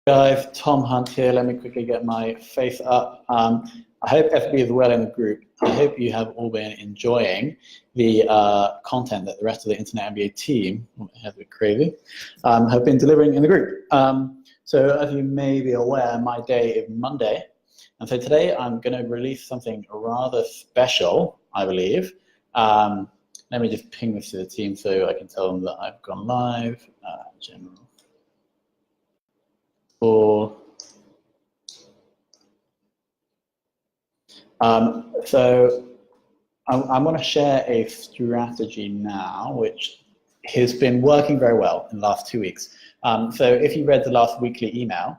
Guys, Tom Hunt here. Let me quickly get my face up. I hope everybody is well in the group. I hope you have all been enjoying the content that the rest of the Internet MBA team has been crazy, have been delivering in the group. So as you may be aware, my day is Monday. And so today I'm going to release something rather special, I believe. Let me just ping this to the team so I can tell them that I've gone live. General. So I'm going to share a strategy now, which has been working very well in the last 2 weeks. So if you read the last weekly email,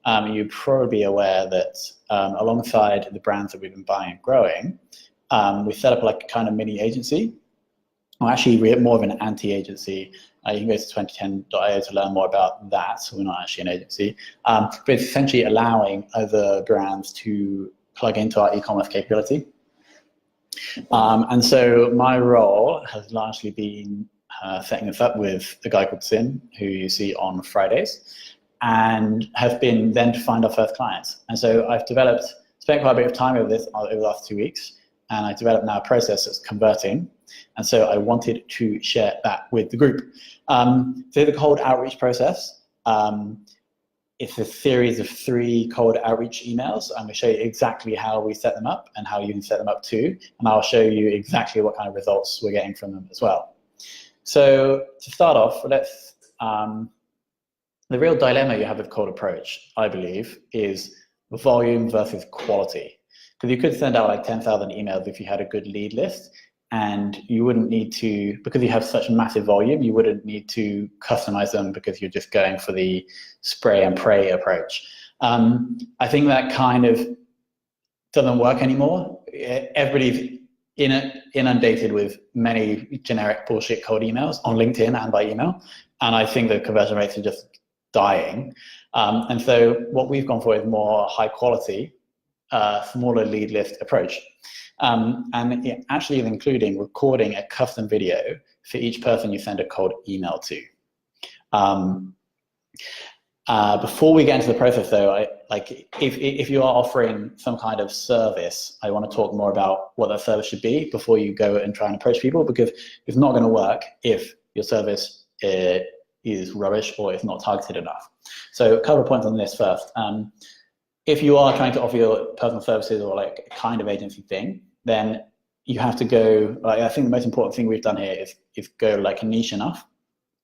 you're probably aware that alongside the brands that we've been buying and growing, we set up like a kind of mini agency. Well, actually, we're more of an anti-agency. You can go to 2010.io to learn more about that. So we're not actually an agency, but it's essentially allowing other brands to plug into our e-commerce capability. And so my role has largely been setting this up with a guy called Sim, who you see on Fridays, and have been then to find our first clients. And so I've spent quite a bit of time over this over the last 2 weeks, and I developed now a process that's converting. And so I wanted to share that with the group. So the cold outreach process, it's a series of 3 cold outreach emails. I'm going to show you exactly how we set them up and how you can set them up too. And I'll show you exactly what kind of results we're getting from them as well. So to start off, the real dilemma you have with cold approach, I believe, is volume versus quality. Because you could send out like 10,000 emails if you had a good lead list, and you wouldn't need to, because you have such massive volume, you wouldn't need to customize them because you're just going for the spray and pray approach. I think that kind of doesn't work anymore. Everybody's inundated with many generic bullshit cold emails on LinkedIn and by email, and I think the conversion rates are just dying. And so what we've gone for is more high quality, smaller lead list approach. And it actually is including recording a custom video for each person you send a cold email to. Before we get into the process though, if you are offering some kind of service, I want to talk more about what that service should be before you go and try and approach people, because it's not going to work if your service is rubbish or it's not targeted enough. So a couple of points on this first. If you are trying to offer your personal services or like a kind of agency thing, then you have to go, I think the most important thing we've done here is go like niche enough.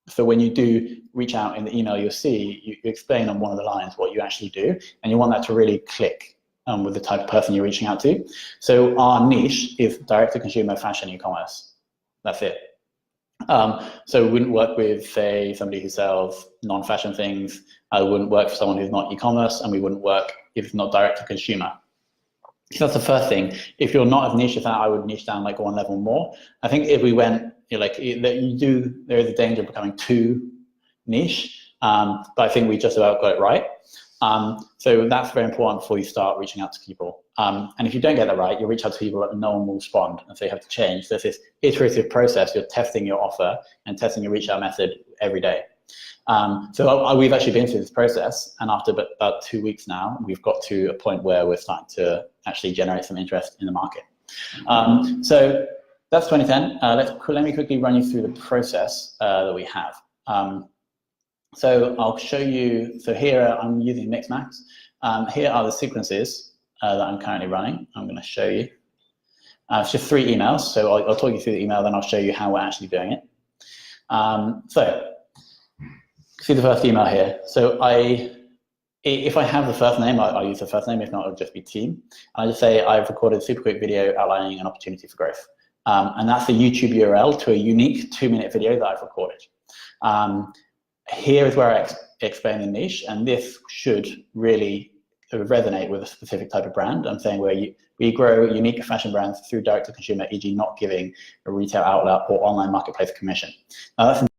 So when you do reach out in the email, you'll see, you explain on one of the lines what you actually do, and you want that to really click with the type of person you're reaching out to. So our niche is direct-to-consumer fashion e-commerce. That's it. So we wouldn't work with, say, somebody who sells non-fashion things. I wouldn't work for someone who's not e-commerce, and we wouldn't work if it's not direct to consumer. So that's the first thing. If you're not as niche as that, I would niche down like one level more. I think if we went, there is a danger of becoming too niche, but I think we just about got it right. So that's very important before you start reaching out to people. And if you don't get that right, you reach out to people that no one will respond, and so you have to change. There's this iterative process. You're testing your offer and testing your reach out method every day. So we've actually been through this process, and after about 2 weeks now, we've got to a point where we're starting to actually generate some interest in the market. So that's 2010. Let me quickly run you through the process that we have. So I'll show you, so here I'm using Mixmax. Here are the sequences that I'm currently running. I'm going to show you. It's just 3 emails, so I'll talk you through the email, then I'll show you how we're actually doing it. So see the first email here. So if I have the first name, I'll use the first name. If not, it'll just be team. I just say I've recorded a super quick video outlining an opportunity for growth. And that's the YouTube URL to a unique 2-minute video that I've recorded. Here is where I explain the niche, and this should really resonate with a specific type of brand. I'm saying where we grow unique fashion brands through direct to consumer, e.g. not giving a retail outlet or online marketplace commission. Now that's